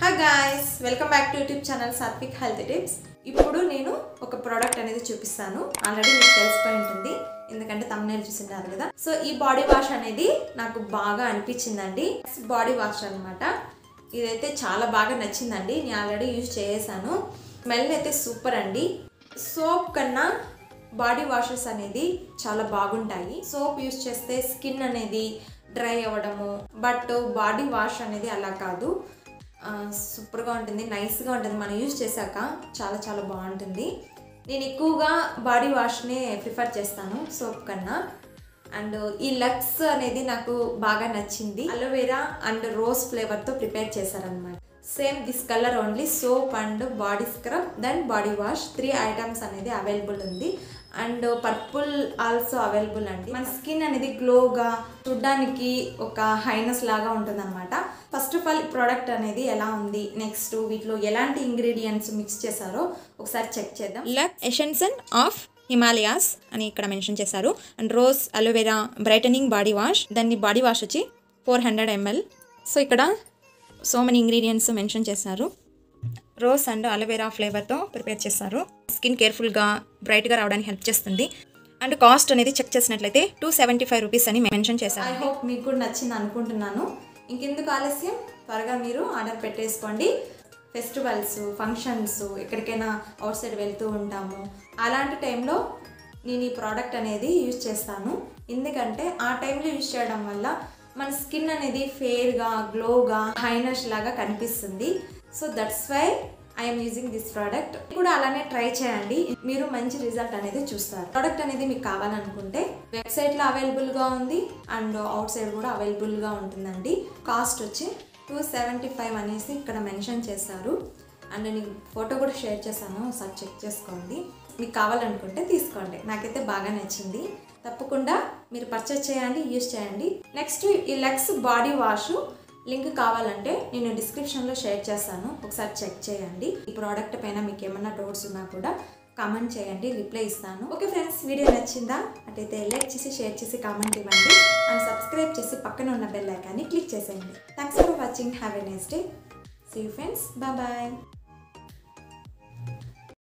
Hi guys, welcome back to YouTube channel Satvik health tips. ఇప్పుడు నేను ఒక ప్రోడక్ట్ అనేది చూపిస్తాను. ఆల్రెడీ మీకు తెలిసిపోయి ఉంటుంది, ఎందుకంటే తమ్నేల్ చూసింటారు కదా. సో ఈ బాడీ వాష్ అనేది నాకు బాగా అనిపించిందండి. బాడీ వాష్ అనమాట. ఇదైతే చాలా బాగా నచ్చిందండి. నేను ఆల్రెడీ యూజ్ చేసాను. స్మెల్ అయితే సూపర్ అండి. సోప్ కన్నా బాడీ వాషెస్ అనేది చాలా బాగుంటాయి. సోప్ యూజ్ చేస్తే స్కిన్ అనేది డ్రై అవ్వడము, బట్ బాడీ వాష్ అనేది అలా కాదు. సూపర్గా ఉంటుంది, నైస్గా ఉంటుంది. మనం యూజ్ చేశాక చాలా చాలా బాగుంటుంది. నేను ఎక్కువగా బాడీ వాష్నే ప్రిఫర్ చేస్తాను సోప్ కన్నా. అండ్ ఈ లక్స్ అనేది నాకు బాగా నచ్చింది. అలోవెరా అండ్ రోజ్ ఫ్లేవర్తో ప్రిపేర్ చేశారనమాట. Same this colour only. Soap and body scrub then body wash 3 items అనేది అవైలబుల్ ఉంది. అండ్ పర్పుల్ ఆల్సో అవైలబుల్ అండి. మన స్కిన్ అనేది గ్లోగా చూడడానికి ఒక హైనస్ లాగా ఉంటుంది అనమాట. ఫస్ట్ ఆఫ్ ఆల్ ప్రోడక్ట్ అనేది ఎలా ఉంది, నెక్స్ట్ వీటిలో ఎలాంటి ఇంగ్రీడియంట్స్ మిక్స్ చేశారో ఒకసారి చెక్ చేద్దాం. లక్స్ ఎసెన్షన్ ఆఫ్ హిమాలయాస్ అని ఇక్కడ మెన్షన్ చేశారు. And rose aloe vera brightening body wash. దాన్ని బాడీ వాష్ వచ్చి 400 ml. సో ఇక్కడ సో మెనీ ఇంగ్రీడియంట్స్ మెన్షన్ చేశారు. రోజ్ అండ్ అలోవెరా ఫ్లేవర్తో ప్రిపేర్ చేస్తారు. స్కిన్ కేర్ఫుల్గా బ్రైట్గా రావడానికి హెల్ప్ చేస్తుంది. అండ్ కాస్ట్ అనేది చెక్ చేసినట్లయితే 275 రూపీస్ అని మెన్షన్ చేశారు. ఐ హోప్ మీకు కూడా నచ్చింది అనుకుంటున్నాను. ఇంకెందుకు ఆలస్యం, త్వరగా మీరు ఆర్డర్ పెట్టేసుకోండి. ఫెస్టివల్స్, ఫంక్షన్స్, ఎక్కడికైనా అవుట్ సైడ్ వెళ్తూ ఉంటాము. అలాంటి టైంలో నేను ఈ ప్రోడక్ట్ అనేది యూజ్ చేస్తాను. ఎందుకంటే ఆ టైంలో యూజ్ చేయడం వల్ల మన స్కిన్ అనేది ఫేర్గా, గ్లోగా, హైనస్ లాగా కనిపిస్తుంది. So that's why I'm using this product. కూడా అలానే ట్రై చేయండి, మీరు మంచి రిజల్ట్ అనేది చూస్తారు. ప్రోడక్ట్ అనేది మీకు కావాలనుకుంటే వెబ్సైట్లో అవైలబుల్గా ఉంది అండ్ అవుట్ సైడ్ కూడా అవైలబుల్గా ఉంటుందండి. కాస్ట్ వచ్చి 275 అనేసి ఇక్కడ మెన్షన్ చేశారు. అండ్ నేను ఫోటో కూడా షేర్ చేశాను, ఒకసారి చెక్ చేసుకోండి. మీకు కావాలనుకుంటే తీసుకోండి. నాకైతే బాగా నచ్చింది. తప్పకుండా మీరు పర్చేస్ చేయండి, యూజ్ చేయండి. నెక్స్ట్ ఈ లక్స్ బాడీ వాష్ లింక్ కావాలంటే నేను డిస్క్రిప్షన్లో షేర్ చేస్తాను, ఒకసారి చెక్ చేయండి. ఈ ప్రోడక్ట్ పైన మీకు ఏమన్నా డౌట్స్ ఉన్నా కూడా కామెంట్ చేయండి, రిప్లై ఇస్తాను. ఓకే ఫ్రెండ్స్, వీడియో నచ్చిందా? అటైతే లైక్ చేసి, షేర్ చేసి, కామెంట్ ఇవ్వండి. అండ్ సబ్స్క్రైబ్ చేసి పక్కన ఉన్న బెల్ ఐకాన్ని క్లిక్ చేసేయండి. Thanks for watching. Have a nice day. See you friends. Bye.